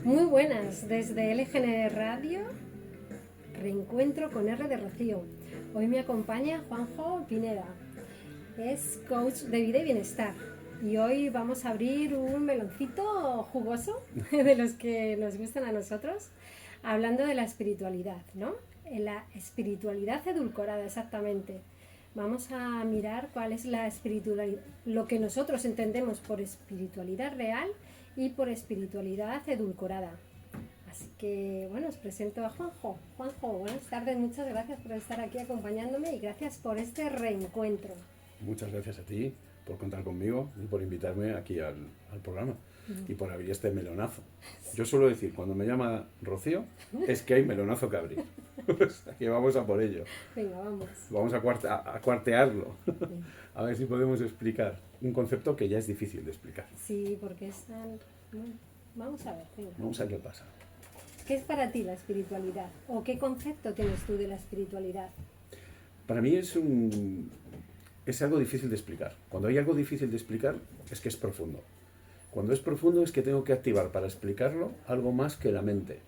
Muy buenas, desde LGN Radio, reencuentro con R de Rocío. Hoy me acompaña Juanjo Pineda, es coach de vida y bienestar. Y hoy vamos a abrir un meloncito jugoso de los que nos gustan a nosotros, hablando de la espiritualidad, ¿no? La espiritualidad edulcorada, exactamente. Vamos a mirar cuál es la espiritualidad, lo que nosotros entendemos por espiritualidad real y por espiritualidad edulcorada. Así que, bueno, os presento a Juanjo. Juanjo, buenas tardes, muchas gracias por estar aquí acompañándome y gracias por este reencuentro. Muchas gracias a ti por contar conmigo y por invitarme aquí al programa y por abrir este melonazo. Yo suelo decir, cuando me llama Rocío, es que hay melonazo que abrir. Que vamos a por ello. Venga, vamos. Vamos a cuartearlo. A ver si podemos explicar un concepto que ya es difícil de explicar. Sí, porque es tan... Bueno, vamos a ver, venga. Vamos a ver qué pasa. ¿Qué es para ti la espiritualidad? ¿O qué concepto tienes tú de la espiritualidad? Para mí es algo difícil de explicar. Cuando hay algo difícil de explicar, es que es profundo. Cuando es profundo es que tengo que activar para explicarlo algo más que la mente.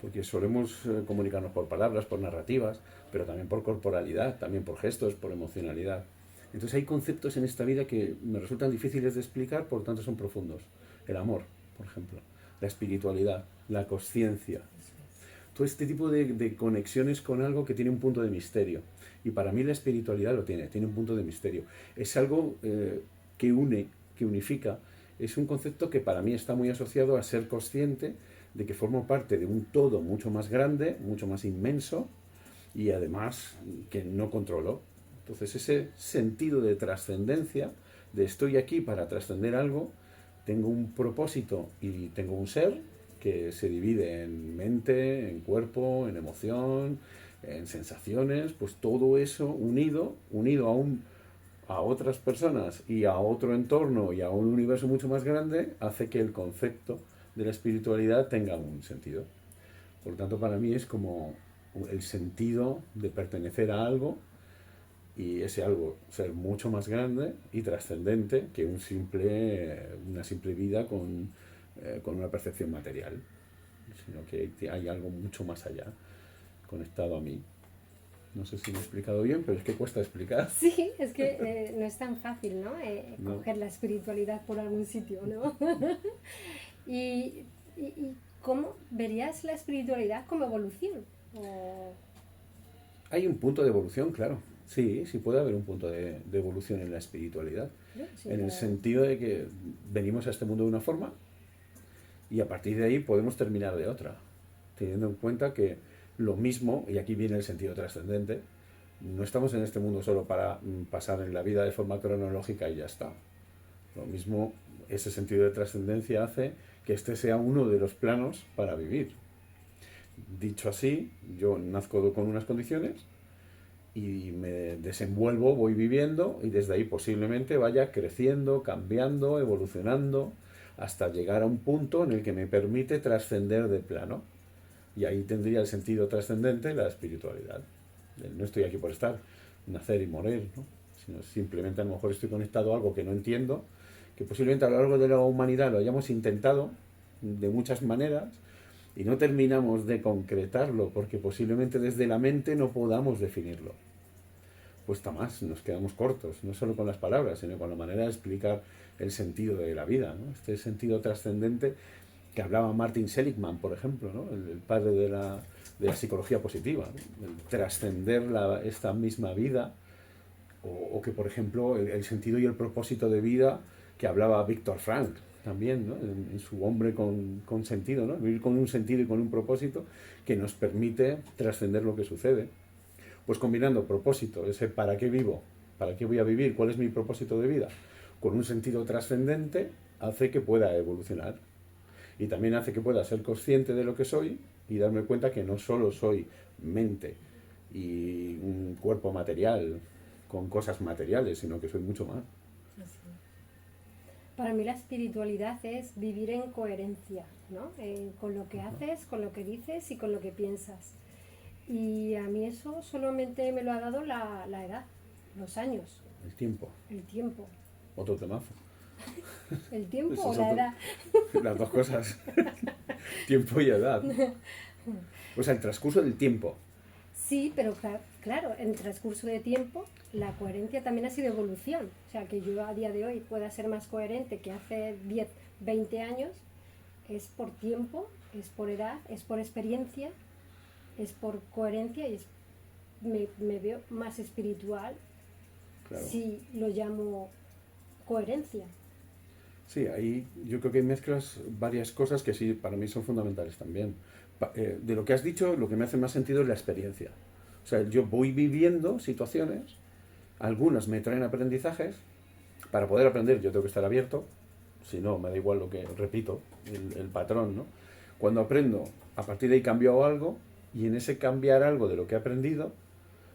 Porque solemos comunicarnos por palabras, por narrativas, pero también por corporalidad, también por gestos, por emocionalidad. Entonces hay conceptos en esta vida que me resultan difíciles de explicar, por lo tanto son profundos. El amor, por ejemplo, la espiritualidad, la consciencia. Todo este tipo de conexiones con algo que tiene un punto de misterio. Y para mí la espiritualidad lo tiene un punto de misterio. Es algo que une, que unifica. Es un concepto que para mí está muy asociado a ser consciente de que formo parte de un todo mucho más grande, mucho más inmenso, y además que no controlo. Entonces ese sentido de trascendencia, de estoy aquí para trascender algo, tengo un propósito y tengo un ser que se divide en mente, en cuerpo, en emoción, en sensaciones, pues todo eso unido a otras personas y a otro entorno y a un universo mucho más grande, hace que el concepto de la espiritualidad tenga un sentido. Por lo tanto, para mí es como el sentido de pertenecer a algo y ese algo ser mucho más grande y trascendente que una simple vida con una percepción material, sino que hay algo mucho más allá, conectado a mí. No sé si me he explicado bien, pero es que cuesta explicar. Sí, es que no es tan fácil, ¿no? No. Coger la espiritualidad por algún sitio, ¿no? y ¿cómo verías la espiritualidad como evolución? Hay un punto de evolución, claro. Sí puede haber un punto de evolución en la espiritualidad. Sí, en el sentido de que venimos a este mundo de una forma y a partir de ahí podemos terminar de otra. Teniendo en cuenta que lo mismo, y aquí viene el sentido trascendente, no estamos en este mundo solo para pasar en la vida de forma cronológica y ya está. Lo mismo, ese sentido de trascendencia hace que este sea uno de los planos para vivir. Dicho así, yo nazco con unas condiciones y me desenvuelvo, voy viviendo y desde ahí posiblemente vaya creciendo, cambiando, evolucionando hasta llegar a un punto en el que me permite trascender de plano. Y ahí tendría el sentido trascendente la espiritualidad. No estoy aquí por estar, nacer y morir, ¿no? Sino simplemente a lo mejor estoy conectado a algo que no entiendo, que posiblemente a lo largo de la humanidad lo hayamos intentado de muchas maneras y no terminamos de concretarlo porque posiblemente desde la mente no podamos definirlo. Cuesta más, nos quedamos cortos, no solo con las palabras, sino con la manera de explicar el sentido de la vida, ¿no? Este sentido trascendente que hablaba Martin Seligman, por ejemplo, ¿no? El padre de la psicología positiva, ¿no? El trascender esta misma vida, o que, por ejemplo, el sentido y el propósito de vida que hablaba Viktor Frankl también, ¿no? En su Hombre con sentido, ¿no? Vivir con un sentido y con un propósito que nos permite trascender lo que sucede. Pues combinando propósito, ese para qué vivo, para qué voy a vivir, cuál es mi propósito de vida, con un sentido trascendente, hace que pueda evolucionar. Y también hace que pueda ser consciente de lo que soy y darme cuenta que no solo soy mente y un cuerpo material con cosas materiales, sino que soy mucho más. Para mí la espiritualidad es vivir en coherencia, ¿no? Con lo que haces, con lo que dices y con lo que piensas. Y a mí eso solamente me lo ha dado la edad, los años. El tiempo. El tiempo. Otro temazo. ¿El tiempo Eso o es la otro. edad? Las dos cosas. tiempo y edad. O sea, el transcurso del tiempo. Sí, pero claro, en el transcurso de tiempo la coherencia también ha sido evolución. O sea, que yo a día de hoy pueda ser más coherente que hace 10, 20 años, es por tiempo, es por edad, es por experiencia, es por coherencia y me veo más espiritual, Claro. si lo llamo coherencia. Sí, ahí yo creo que mezclas varias cosas que sí, para mí son fundamentales también. De lo que has dicho, lo que me hace más sentido es la experiencia. O sea, yo voy viviendo situaciones, algunas me traen aprendizajes, para poder aprender yo tengo que estar abierto, si no, me da igual lo que repito, el patrón, ¿no? Cuando aprendo, a partir de ahí cambio algo, y en ese cambiar algo de lo que he aprendido,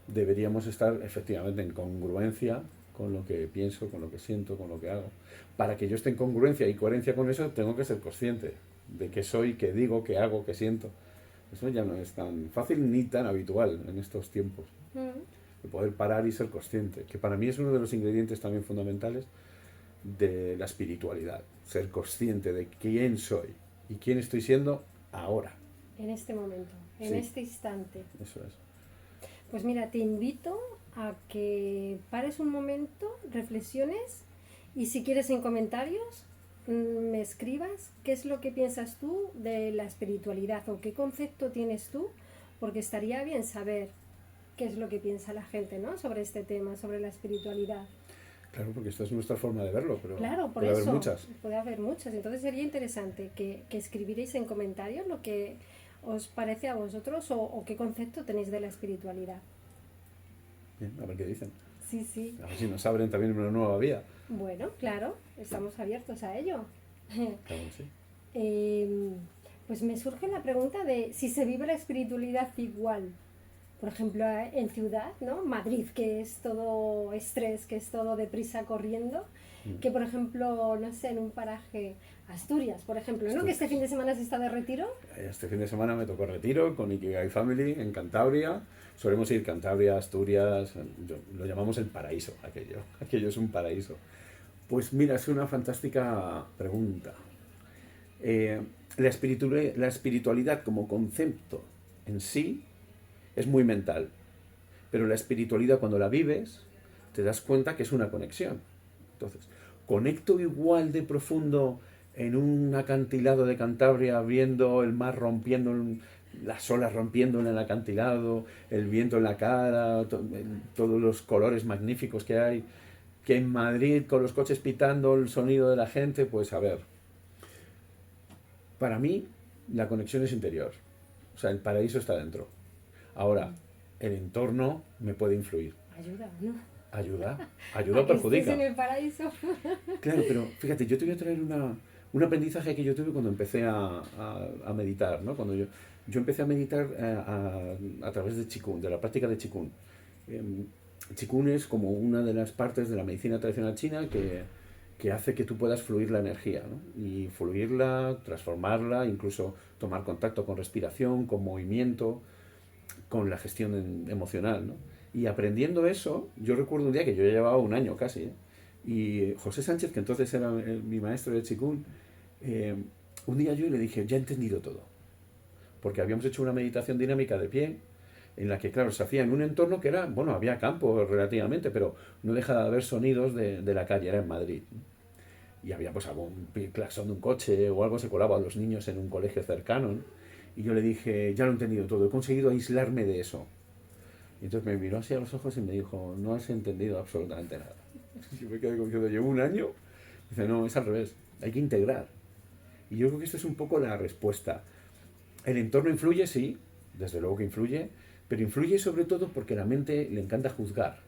deberíamos estar efectivamente en congruencia con lo que pienso, con lo que siento, con lo que hago. Para que yo esté en congruencia y coherencia con eso, tengo que ser consciente de qué soy, qué digo, qué hago, qué siento. Eso ya no es tan fácil ni tan habitual en estos tiempos. De poder parar y ser consciente, que para mí es uno de los ingredientes también fundamentales de la espiritualidad. Ser consciente de quién soy y quién estoy siendo ahora. En este momento, en Sí. este instante. Eso es. Pues mira, te invito a que pares un momento, reflexiones y si quieres en comentarios me escribas qué es lo que piensas tú de la espiritualidad o qué concepto tienes tú, porque estaría bien saber qué es lo que piensa la gente, ¿no? Sobre este tema, sobre la espiritualidad. Claro, porque esta es nuestra forma de verlo, pero Claro, por puede eso haber muchas. puede haber muchas. Entonces sería interesante que escribierais en comentarios lo que os parece a vosotros o qué concepto tenéis de la espiritualidad. Bien, a ver qué dicen. Sí, sí. A ver si nos abren también una nueva vía. Bueno, claro, estamos abiertos a ello. Claro que sí. Pues me surge la pregunta de si se vive la espiritualidad igual. Por ejemplo, en ciudad, ¿no? Madrid, que es todo estrés, que es todo deprisa corriendo, que por ejemplo, no sé, en un paraje, Asturias, por ejemplo, ¿no? Que este fin de semana se está de retiro. Este fin de semana me tocó retiro con Ikigai Family en Cantabria. Solemos ir Cantabria, Asturias, lo llamamos el paraíso, aquello. Aquello es un paraíso. Pues mira, es una fantástica pregunta. La espiritualidad como concepto en sí es muy mental, pero la espiritualidad cuando la vives te das cuenta que es una conexión. Entonces, conecto igual de profundo en un acantilado de Cantabria viendo el mar rompiendo, las olas rompiendo en el acantilado, el viento en la cara, todos los colores magníficos que hay, que en Madrid con los coches pitando, el sonido de la gente. Pues a ver, para mí la conexión es interior, o sea, el paraíso está dentro. Ahora, el entorno me puede influir. Ayuda, ¿no? Ayuda o perjudica. En el paraíso. Claro, pero fíjate, yo te voy a traer un aprendizaje que yo tuve cuando empecé a meditar, ¿no? Cuando yo empecé a meditar a través de Qigong, de la práctica de Qigong. Qigong es como una de las partes de la medicina tradicional china que hace que tú puedas fluir la energía, ¿no? Y fluirla, transformarla, incluso tomar contacto con respiración, con movimiento, con la gestión emocional, ¿no? Y aprendiendo eso, yo recuerdo un día que yo ya llevaba un año casi, ¿eh? Y José Sánchez, que entonces era mi maestro de Qigong, un día yo le dije, ya he entendido todo. Porque habíamos hecho una meditación dinámica de pie, en la que, claro, se hacía en un entorno que era, bueno, había campo relativamente, pero no deja de haber sonidos de la calle, era en Madrid. Y había pues algún claxon de un coche o algo, se colaba a los niños en un colegio cercano, ¿no? Y yo le dije, ya lo he entendido todo, he conseguido aislarme de eso. Y entonces me miró así a los ojos y me dijo, no has entendido absolutamente nada. Y yo me quedé diciendo, llevo un año. Dice, no, es al revés, hay que integrar. Y yo creo que esta es un poco la respuesta. El entorno influye, sí, desde luego que influye, pero influye sobre todo porque la mente le encanta juzgar.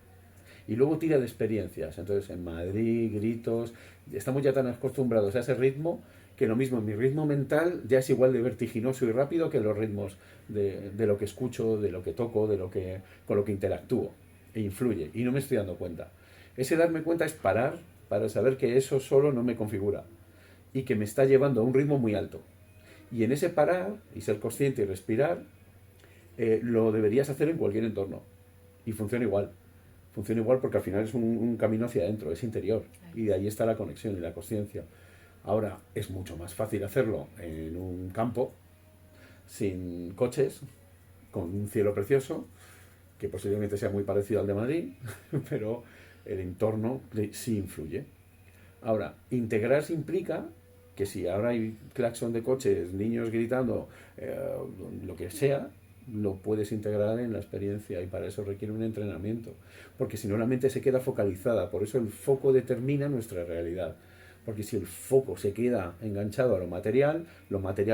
Y luego tira de experiencias. Entonces en Madrid, gritos, estamos ya tan acostumbrados a ese ritmo que lo mismo, mi ritmo mental ya es igual de vertiginoso y rápido que los ritmos de lo que escucho, de lo que toco, con lo que interactúo. E influye, y no me estoy dando cuenta. Ese darme cuenta es parar para saber que eso solo no me configura y que me está llevando a un ritmo muy alto. Y en ese parar y ser consciente y respirar, lo deberías hacer en cualquier entorno. Y funciona igual. Funciona igual porque al final es un camino hacia adentro, es interior. Y de ahí está la conexión y la consciencia. Ahora es mucho más fácil hacerlo en un campo, sin coches, con un cielo precioso, que posiblemente sea muy parecido al de Madrid, pero el entorno sí influye. Ahora, integrarse implica que si ahora hay claxon de coches, niños gritando, lo que sea, lo puedes integrar en la experiencia y para eso requiere un entrenamiento. Porque si no la mente se queda focalizada, por eso el foco determina nuestra realidad. Porque si el foco se queda enganchado a lo material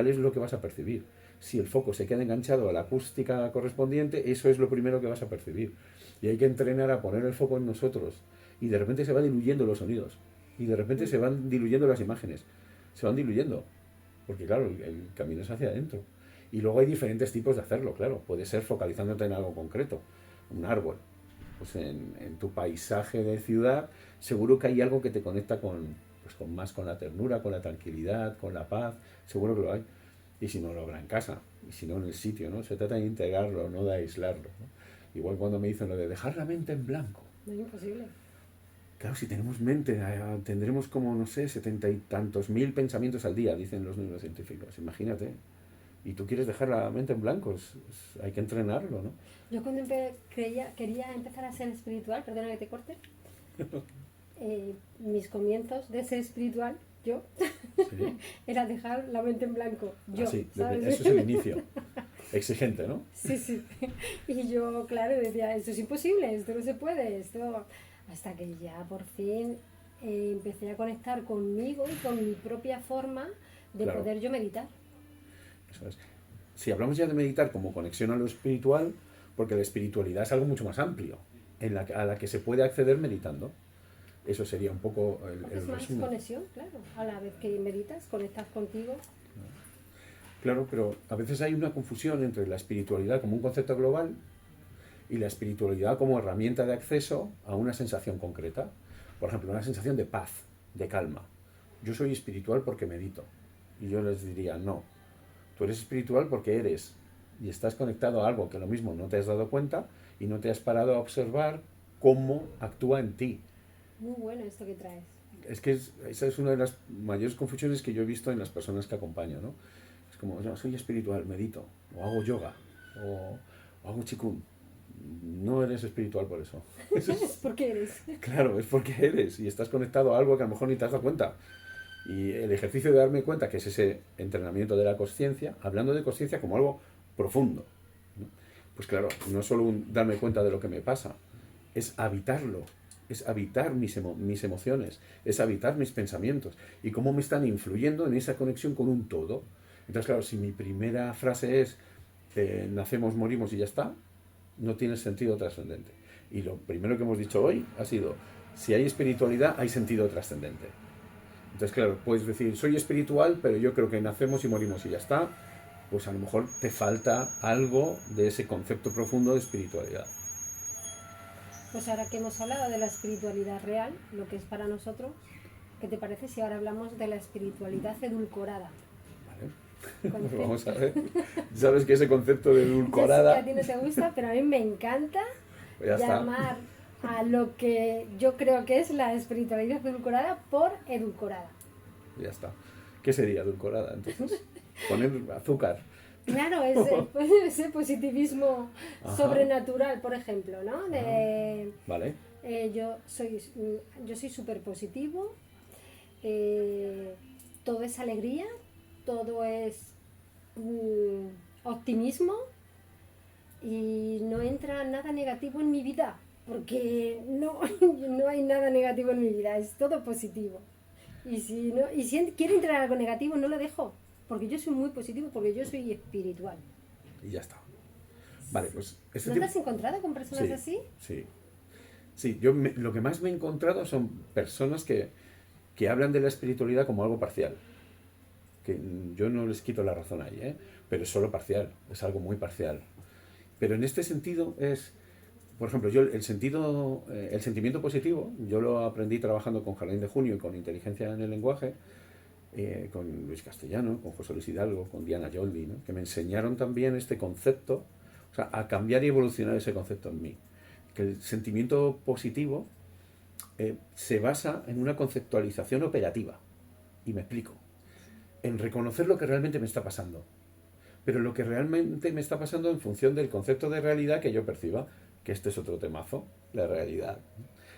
es lo que vas a percibir. Si el foco se queda enganchado a la acústica correspondiente, eso es lo primero que vas a percibir. Y hay que entrenar a poner el foco en nosotros. Y de repente se van diluyendo los sonidos. Y de repente se van diluyendo las imágenes. Se van diluyendo. Porque claro, el camino es hacia adentro. Y luego hay diferentes tipos de hacerlo, claro. Puede ser focalizándote en algo concreto. Un árbol. Pues en tu paisaje de ciudad, seguro que hay algo que te conecta con la ternura, con la tranquilidad, con la paz. Seguro que lo hay. Y si no, lo habrá en casa. Y si no, en el sitio, ¿no? Se trata de integrarlo, no de aislarlo, ¿no? Igual cuando me dicen lo de dejar la mente en blanco. No es imposible. Claro, si tenemos mente, tendremos como, no sé, 70 y tantos mil pensamientos al día, dicen los neurocientíficos. Imagínate. Y tú quieres dejar la mente en blanco, hay que entrenarlo, ¿no? Yo cuando quería empezar a ser espiritual, perdona que te corte, mis comienzos de ser espiritual, yo, Sí. era dejar la mente en blanco. Yo, Sí, ¿sabes? eso es el inicio. Exigente, ¿no? Sí, sí. Y yo, claro, decía, esto es imposible, esto no se puede, esto... Hasta que ya por fin empecé a conectar conmigo y con mi propia forma de Claro. poder yo meditar. Eso es. Si hablamos ya de meditar como conexión a lo espiritual, porque la espiritualidad es algo mucho más amplio, a la que se puede acceder meditando. Eso sería un poco Porque es el más resumen. conexión, claro. A la vez que meditas, conectas contigo. Claro, pero a veces hay una confusión entre la espiritualidad como un concepto global y la espiritualidad como herramienta de acceso a una sensación concreta. Por ejemplo, una sensación de paz, de calma. Yo soy espiritual porque medito. Y yo les diría, no, tú eres espiritual porque eres y estás conectado a algo que lo mismo no te has dado cuenta y no te has parado a observar cómo actúa en ti. Muy bueno esto que traes. Es que esa es una de las mayores confusiones que yo he visto en las personas que acompaño, ¿no? Es como, yo soy espiritual, medito, o hago yoga, o hago chikun. No eres espiritual por eso. Es porque eres. Claro, es porque eres y estás conectado a algo que a lo mejor ni te has dado cuenta. Y el ejercicio de darme cuenta, que es ese entrenamiento de la consciencia, hablando de consciencia como algo profundo, ¿no? Pues claro, no solo darme cuenta de lo que me pasa, es habitarlo, es habitar mis emociones, es habitar mis pensamientos y cómo me están influyendo en esa conexión con un todo. Entonces, claro, si mi primera frase es nacemos, morimos y ya está, no tiene sentido trascendente. Y lo primero que hemos dicho hoy ha sido, si hay espiritualidad, hay sentido trascendente. Entonces, claro, puedes decir, soy espiritual, pero yo creo que nacemos y morimos y ya está. Pues a lo mejor te falta algo de ese concepto profundo de espiritualidad. Pues ahora que hemos hablado de la espiritualidad real, lo que es para nosotros, ¿qué te parece si ahora hablamos de la espiritualidad edulcorada? Vale. Vamos a ver. Sabes que ese concepto de edulcorada... Ya sé que a ti no te gusta, pero a mí me encanta Pues llamar a lo que yo creo que es la espiritualidad edulcorada por edulcorada. Ya está. ¿Qué sería edulcorada entonces? Poner azúcar. Claro, ese positivismo sobrenatural, por ejemplo, ¿no? Vale. Yo soy súper positivo, todo es alegría, todo es optimismo y no entra nada negativo en mi vida, porque no hay nada negativo en mi vida, es todo positivo. Y si quiere entrar algo negativo, no lo dejo. Porque yo soy muy positivo, porque yo soy espiritual. Y ya está. Vale, pues... ¿No te has encontrado con personas así? Sí, lo que más me he encontrado son personas que hablan de la espiritualidad como algo parcial. Que yo no les quito la razón ahí, pero es solo parcial, es algo muy parcial. Pero en este sentido es... Por ejemplo, yo el sentimiento positivo, yo lo aprendí trabajando con Jardín de Junio y con Inteligencia en el Lenguaje, con Luis Castellano, con José Luis Hidalgo, con Diana Yoldi, ¿no? Que me enseñaron también este concepto, o sea, a cambiar y evolucionar ese concepto en mí. Que el sentimiento positivo se basa en una conceptualización operativa. Y me explico. En reconocer lo que realmente me está pasando. Pero lo que realmente me está pasando en función del concepto de realidad que yo perciba, que este es otro temazo, la realidad.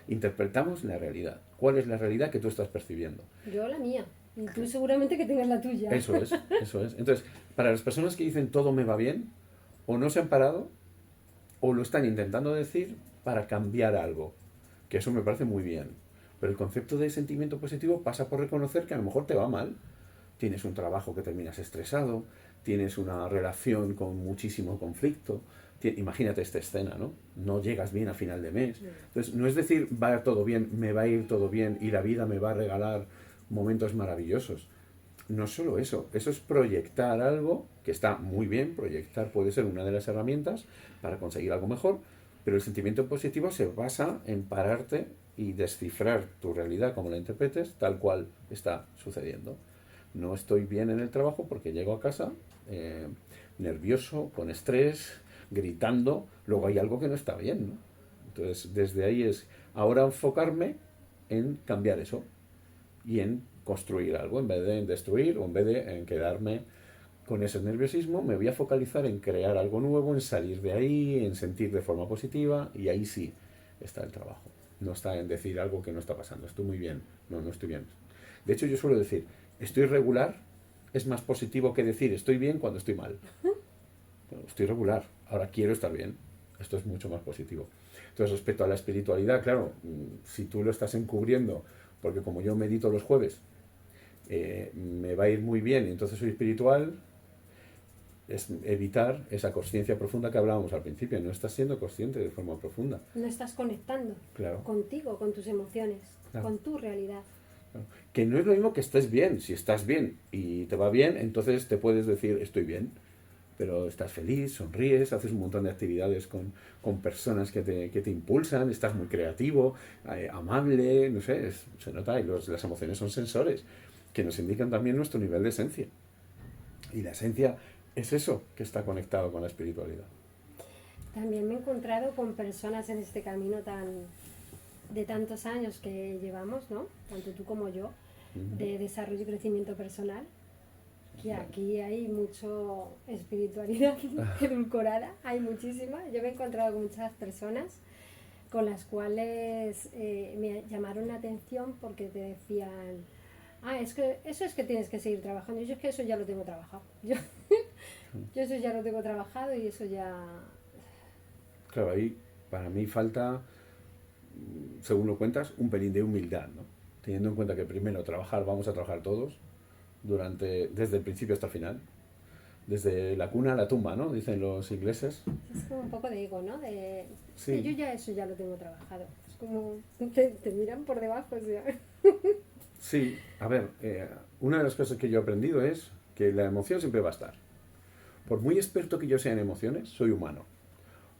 Interpretamos la realidad. ¿Cuál es la realidad que tú estás percibiendo? Yo la mía. Y tú seguramente que tengas la tuya. Eso es, eso es. Entonces, para las personas que dicen todo me va bien, o no se han parado, o lo están intentando decir para cambiar algo. Que eso me parece muy bien. Pero el concepto de sentimiento positivo pasa por reconocer que a lo mejor te va mal. Tienes un trabajo que terminas estresado, tienes una relación con muchísimo conflicto. Imagínate esta escena, ¿no? No llegas bien a final de mes. Entonces, no es decir, va todo bien, me va a ir todo bien y la vida me va a regalar momentos maravillosos. No solo eso, eso es proyectar algo, que está muy bien, proyectar puede ser una de las herramientas para conseguir algo mejor, pero el sentimiento positivo se basa en pararte y descifrar tu realidad como la interpretes tal cual está sucediendo. No estoy bien en el trabajo porque llego a casa nervioso, con estrés, gritando, luego hay algo que no está bien, ¿no? Entonces, desde ahí es ahora enfocarme en cambiar eso y en construir algo, en vez de en destruir o en vez de en quedarme con ese nerviosismo, me voy a focalizar en crear algo nuevo, en salir de ahí, en sentir de forma positiva y ahí sí está el trabajo. No está en decir algo que no está pasando, estoy muy bien, no, no estoy bien. De hecho, yo suelo decir, estoy regular es más positivo que decir estoy bien cuando estoy mal. Bueno, estoy regular, ahora quiero estar bien. Esto es mucho más positivo. Entonces, respecto a la espiritualidad, claro, si tú lo estás encubriendo, porque como yo medito los jueves, me va a ir muy bien y entonces soy espiritual, es evitar esa consciencia profunda que hablábamos al principio. No estás siendo consciente de forma profunda. No estás conectando Claro. contigo, con tus emociones, Claro. con tu realidad. Claro. Que no es lo mismo que estés bien. Si estás bien y te va bien, entonces te puedes decir estoy bien. Pero estás feliz, sonríes, haces un montón de actividades con personas que te impulsan, estás muy creativo, amable, no sé, se nota, y las emociones son sensores que nos indican también nuestro nivel de esencia. Y la esencia es eso que está conectado con la espiritualidad. También me he encontrado con personas en este camino de tantos años que llevamos, ¿no? Tanto tú como yo, de desarrollo y crecimiento personal, que aquí hay mucho espiritualidad edulcorada, hay muchísima. Yo me he encontrado con muchas personas con las cuales me llamaron la atención porque te decían, es que eso es que tienes que seguir trabajando. Yo es que eso ya lo tengo trabajado. Yo eso ya lo tengo trabajado y eso ya... Claro, ahí para mí falta, según lo cuentas, un pelín de humildad, ¿no? Teniendo en cuenta que primero vamos a trabajar todos, desde el principio hasta el final, desde la cuna a la tumba, ¿no? Dicen los ingleses. Es como un poco de ego, ¿no? Sí. Yo ya eso ya lo tengo trabajado. Es como te miran por debajo, o sea. Sí, a ver, una de las cosas que yo he aprendido es que la emoción siempre va a estar. Por muy experto que yo sea en emociones, soy humano.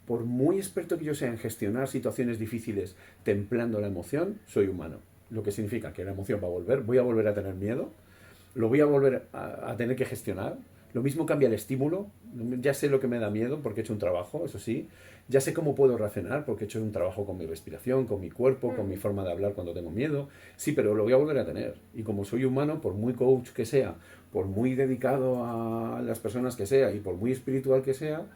Por muy experto que yo sea en gestionar situaciones difíciles templando la emoción, soy humano. Lo que significa que la emoción va a volver, voy a volver a tener miedo, lo voy a volver a tener que gestionar. Lo mismo cambia el estímulo. Ya sé lo que me da miedo porque he hecho un trabajo, eso sí. Ya sé cómo puedo reaccionar porque he hecho un trabajo con mi respiración, con mi cuerpo, con mi forma de hablar cuando tengo miedo. Sí, pero lo voy a volver a tener. Y como soy humano, por muy coach que sea, por muy dedicado a las personas que sea y por muy espiritual que sea,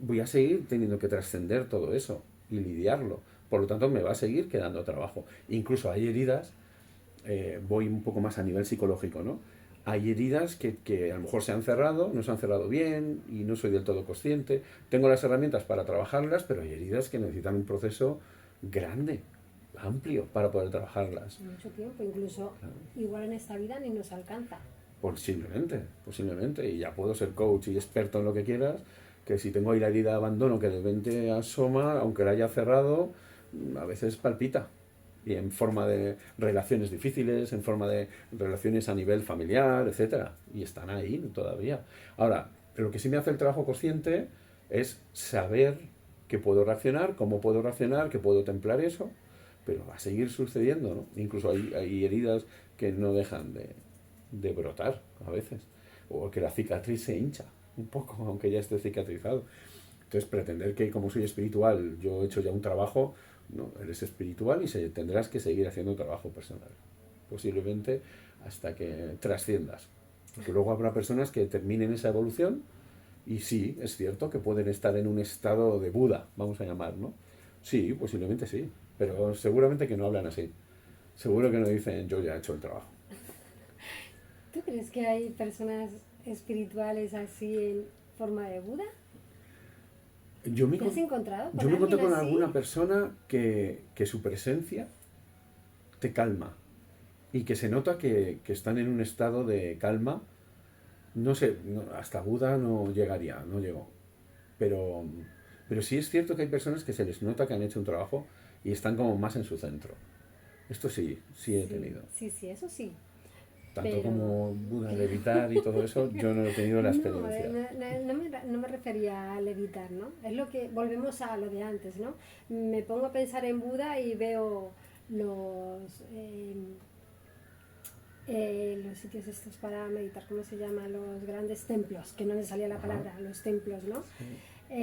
voy a seguir teniendo que trascender todo eso y lidiarlo. Por lo tanto, me va a seguir quedando trabajo. Incluso hay heridas, voy un poco más a nivel psicológico, ¿no? Hay heridas que a lo mejor se han cerrado, no se han cerrado bien y no soy del todo consciente. Tengo las herramientas para trabajarlas, pero hay heridas que necesitan un proceso grande, amplio, para poder trabajarlas. Mucho tiempo, incluso igual en esta vida ni nos alcanza. Posiblemente. Y ya puedo ser coach y experto en lo que quieras, que si tengo ahí la herida de abandono que de repente asoma, aunque la haya cerrado, a veces palpita. Y en forma de relaciones difíciles, en forma de relaciones a nivel familiar, etcétera. Y están ahí todavía. Ahora, lo que sí me hace el trabajo consciente es saber que puedo reaccionar, cómo puedo reaccionar, que puedo templar eso, pero va a seguir sucediendo, ¿no? Incluso hay heridas que no dejan de brotar a veces. O que la cicatriz se hincha un poco, aunque ya esté cicatrizado. Entonces, pretender que como soy espiritual, yo he hecho ya un trabajo... No, eres espiritual y tendrás que seguir haciendo trabajo personal. Posiblemente hasta que trasciendas. Porque luego habrá personas que terminen esa evolución y sí, es cierto que pueden estar en un estado de Buda, vamos a llamar, ¿no? Sí, posiblemente sí, pero seguramente que no hablan así. Seguro que no dicen yo ya he hecho el trabajo. ¿Tú crees que hay personas espirituales así en forma de Buda? ¿Te has encontrado con yo me encontré alguien con así? alguna persona que su presencia te calma y que se nota que están en un estado de calma. No sé, hasta Buda no llegaría, no llegó. Pero, pero sí es cierto que hay personas que se les nota que han hecho un trabajo y están como más en su centro. Esto sí, sí he tenido. Sí, eso sí. Tanto Pero como Buda, levitar y todo eso, yo no he tenido la experiencia. No me refería a levitar, ¿no? Es lo que, volvemos a lo de antes, ¿no? Me pongo a pensar en Buda y veo los sitios estos para meditar, ¿cómo se llaman? Los grandes templos, que no me salía la palabra, los templos, ¿no? Sí.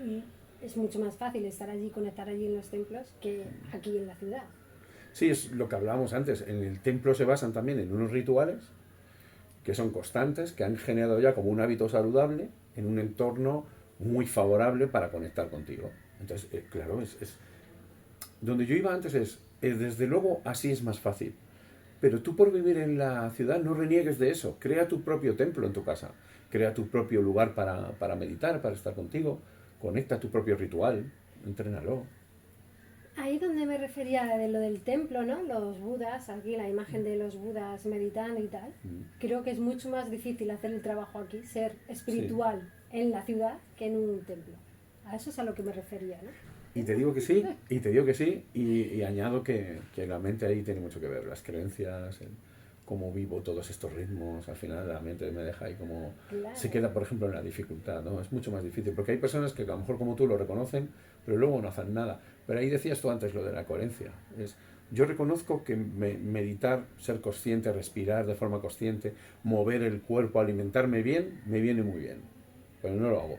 Y es mucho más fácil estar allí, conectar allí en los templos que aquí en la ciudad. Sí, es lo que hablábamos antes. En el templo se basan también en unos rituales que son constantes, que han generado ya como un hábito saludable en un entorno muy favorable para conectar contigo. Entonces, claro, donde yo iba antes desde luego, así es más fácil. Pero tú por vivir en la ciudad no reniegues de eso. Crea tu propio templo en tu casa. Crea tu propio lugar para meditar, para estar contigo. Conecta tu propio ritual. Entrénalo. Ahí donde me refería de lo del templo, ¿no? Los budas, aquí la imagen de los budas meditando y tal. Creo que es mucho más difícil hacer el trabajo aquí, ser espiritual en la ciudad que en un templo. A eso es a lo que me refería, ¿no? Y te digo que sí, y añado que la mente ahí tiene mucho que ver. Las creencias, cómo vivo todos estos ritmos, al final la mente me deja ahí como... Claro. Se queda, por ejemplo, en la dificultad, ¿no? Es mucho más difícil, porque hay personas que a lo mejor como tú lo reconocen, pero luego no hacen nada. Pero ahí decías tú antes lo de la coherencia. Yo reconozco que meditar, ser consciente, respirar de forma consciente, mover el cuerpo, alimentarme bien, me viene muy bien, pero no lo hago.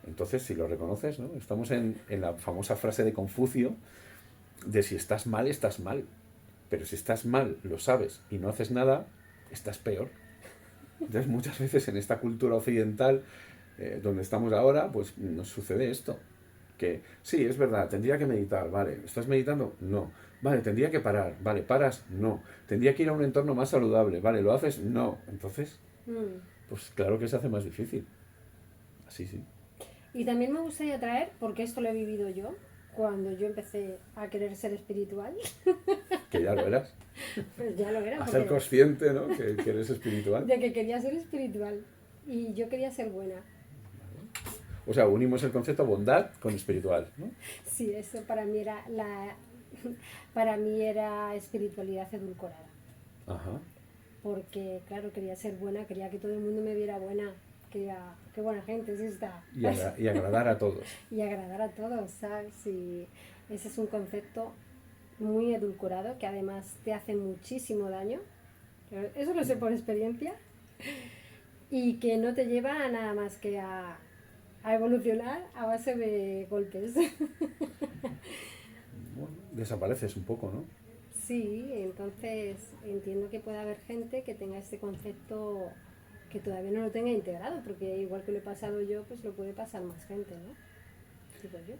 Entonces, si lo reconoces, ¿no? Estamos en la famosa frase de Confucio de si estás mal, estás mal. Pero si estás mal, lo sabes y no haces nada, estás peor. Entonces, muchas veces en esta cultura occidental, donde estamos ahora, pues nos sucede esto. Que sí, es verdad, tendría que meditar, vale. ¿Estás meditando? No. Vale, tendría que parar, vale, paras, no. Tendría que ir a un entorno más saludable, vale, ¿lo haces? No. Entonces, pues claro que se hace más difícil. Así sí. Y también me gustaría traer, porque esto lo he vivido yo, cuando yo empecé a querer ser espiritual. Que ya lo eras. Pues ya lo era. A ser consciente, ¿no? Que eres espiritual. De que quería ser espiritual. Y yo quería ser buena. O sea, unimos el concepto bondad con espiritual, ¿no? Sí, eso para mí era para mí era espiritualidad edulcorada. Ajá. Porque, claro, quería ser buena, quería que todo el mundo me viera buena. Quería, qué buena gente es esta. Y agradar a todos. Y agradar a todos, ¿sabes? Y ese es un concepto muy edulcorado que además te hace muchísimo daño. Eso lo sé por experiencia. Y que no te lleva a nada más que a evolucionar a base de golpes. Bueno, desapareces un poco, ¿no? Sí, entonces entiendo que puede haber gente que tenga este concepto que todavía no lo tenga integrado, porque igual que lo he pasado yo, pues lo puede pasar más gente, ¿no? Digo yo.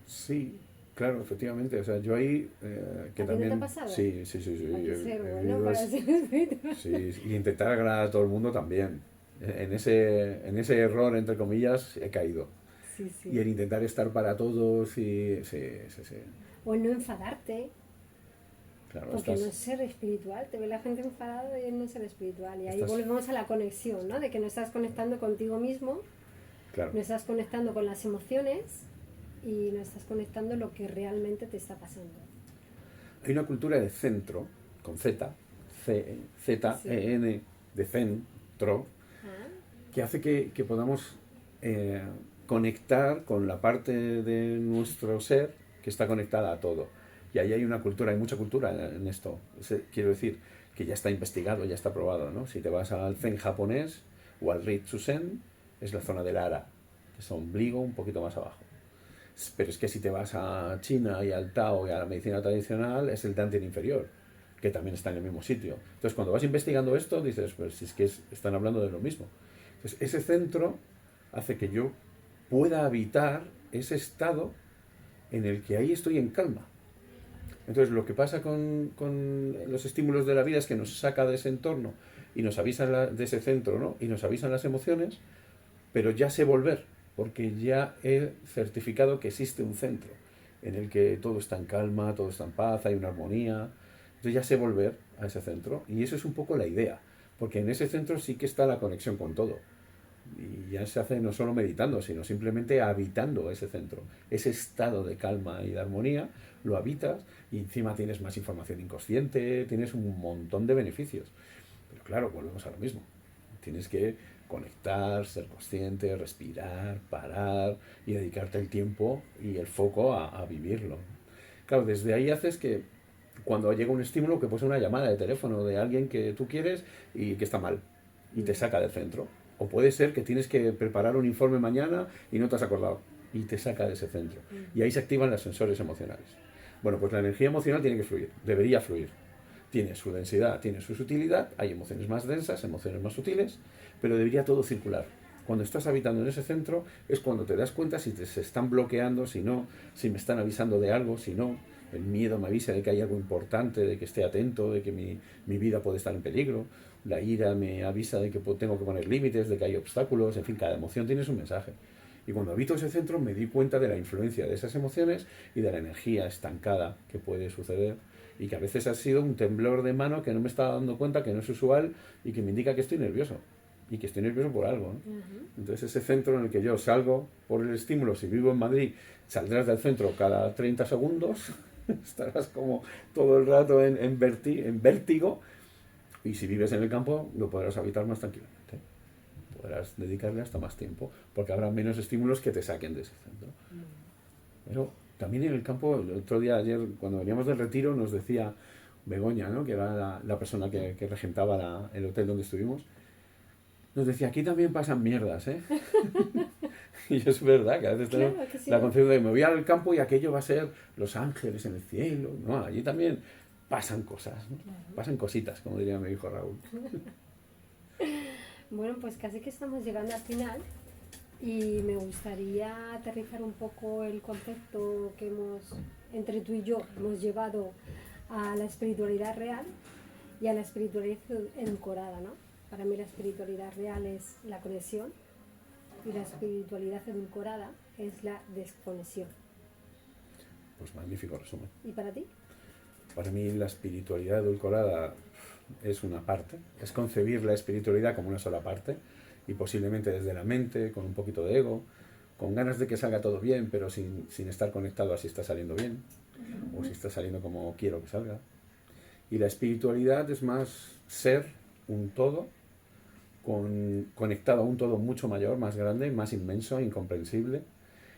Sí, claro, efectivamente. O sea, yo ahí que ¿A ti también... no te ha pasado? Sí. Hay que ser bueno para ser espiritual. Sí, y intentar agradar a todo el mundo también. En ese error, entre comillas, he caído. Sí. Y el intentar estar para todos y... Sí. O el no enfadarte. Claro, Porque no es ser espiritual, te ve la gente enfadada y es no ser espiritual. Y ahí volvemos a la conexión, ¿no? De que no estás conectando contigo mismo, claro. No estás conectando con las emociones y no estás conectando lo que realmente te está pasando. Hay una cultura de centro, con Z, Z-E-N, de centro, que hace que podamos conectar con la parte de nuestro ser que está conectada a todo. Y ahí hay una cultura, hay mucha cultura en esto. Quiero decir que ya está investigado, ya está probado, ¿no? Si te vas al Zen japonés o al Ritsusen, es la zona del Ara, que es ombligo un poquito más abajo. Pero es que si te vas a China y al Tao y a la medicina tradicional, es el Dantian inferior, que también está en el mismo sitio. Entonces, cuando vas investigando esto, dices, pues si es que están hablando de lo mismo. Entonces, ese centro hace que yo pueda habitar ese estado en el que ahí estoy en calma. Entonces, lo que pasa con los estímulos de la vida es que nos saca de ese entorno y nos avisan de ese centro, ¿no? Y nos avisan las emociones, pero ya sé volver, porque ya he certificado que existe un centro en el que todo está en calma, todo está en paz, hay una armonía. Entonces ya sé volver a ese centro, y eso es un poco la idea, porque en ese centro sí que está la conexión con todo. Y ya se hace no solo meditando, sino simplemente habitando ese centro, ese estado de calma y de armonía, lo habitas y encima tienes más información inconsciente, tienes un montón de beneficios. Pero claro, volvemos a lo mismo. Tienes que conectar, ser consciente, respirar, parar y dedicarte el tiempo y el foco a vivirlo. Claro, desde ahí haces que cuando llega un estímulo, que puede ser una llamada de teléfono de alguien que tú quieres y que está mal, y te saca del centro. O puede ser que tienes que preparar un informe mañana y no te has acordado, y te saca de ese centro. Y ahí se activan los sensores emocionales. Bueno, pues la energía emocional tiene que fluir, debería fluir. Tiene su densidad, tiene su sutilidad, hay emociones más densas, emociones más sutiles, pero debería todo circular. Cuando estás habitando en ese centro es cuando te das cuenta si se están bloqueando, si no, si me están avisando de algo, si no. El miedo me avisa de que hay algo importante, de que esté atento, de que mi vida puede estar en peligro. La ira me avisa de que tengo que poner límites, de que hay obstáculos. En fin, cada emoción tiene su mensaje. Y cuando habito ese centro me di cuenta de la influencia de esas emociones y de la energía estancada que puede suceder, y que a veces ha sido un temblor de mano que no me estaba dando cuenta, que no es usual y que me indica que estoy nervioso. Y que estoy nervioso por algo, ¿no? Entonces ese centro en el que yo salgo por el estímulo, si vivo en Madrid, saldrás del centro cada 30 segundos, estarás como todo el rato en vértigo, y si vives en el campo lo podrás habitar más tranquilamente. Podrás dedicarle hasta más tiempo, porque habrá menos estímulos que te saquen de ese centro. Pero también en el campo, el otro día, ayer, cuando veníamos del retiro, nos decía Begoña, ¿no?, que era la persona que regentaba el hotel donde estuvimos, nos decía, aquí también pasan mierdas, ¿eh? Y es verdad que a veces tenemos la concepción de que me voy al campo y aquello va a ser los ángeles en el cielo. No, allí también pasan cosas, ¿no? Claro. Pasan cositas, como diría mi hijo Raúl. Bueno, pues casi que estamos llegando al final y me gustaría aterrizar un poco el concepto que entre tú y yo, hemos llevado a la espiritualidad real y a la espiritualidad edulcorada, ¿no? Para mí la espiritualidad real es la conexión y la espiritualidad edulcorada es la desconexión. Pues magnífico resumen. ¿Y para ti? Para mí la espiritualidad edulcorada es una parte, es concebir la espiritualidad como una sola parte y posiblemente desde la mente, con un poquito de ego, con ganas de que salga todo bien, pero sin estar conectado a si está saliendo bien o si está saliendo como quiero que salga. Y la espiritualidad es más ser un todo, conectado a un todo mucho mayor, más grande, más inmenso, incomprensible,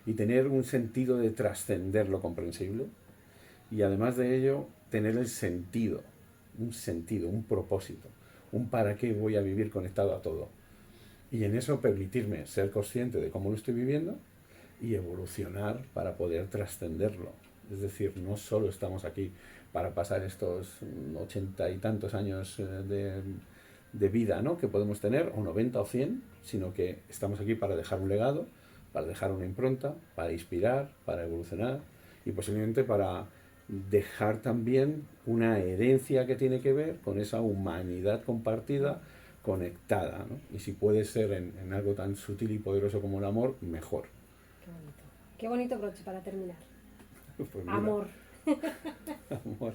y tener un sentido de trascender lo comprensible, y además de ello tener el sentido, un propósito, un para qué voy a vivir conectado a todo, y en eso permitirme ser consciente de cómo lo estoy viviendo y evolucionar para poder trascenderlo. Es decir, no solo estamos aquí para pasar estos 80 y tantos años de vida, ¿no?, que podemos tener, o 90 o 100, sino que estamos aquí para dejar un legado, para dejar una impronta, para inspirar, para evolucionar y posiblemente para dejar también una herencia que tiene que ver con esa humanidad compartida, conectada, ¿no? Y si puede ser en algo tan sutil y poderoso como el amor, mejor. Qué bonito. Qué bonito broche para terminar. Pues mira, amor. Amor.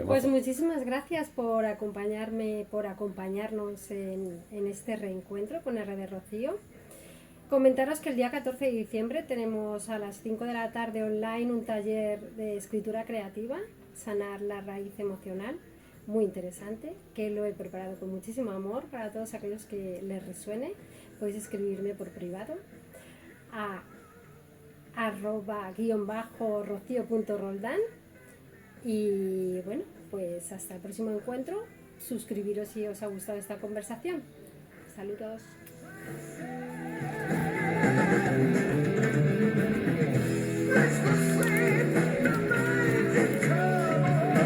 Pues muchísimas gracias por acompañarnos en este reencuentro con R de Rocío. Comentaros que el día 14 de diciembre tenemos a las 5 de la tarde online un taller de escritura creativa, sanar la raíz emocional, muy interesante, que lo he preparado con muchísimo amor para todos aquellos que les resuene. Podéis escribirme por privado a @_rocío.roldán. Y bueno, pues hasta el próximo encuentro. Suscribiros si os ha gustado esta conversación. Saludos. Let's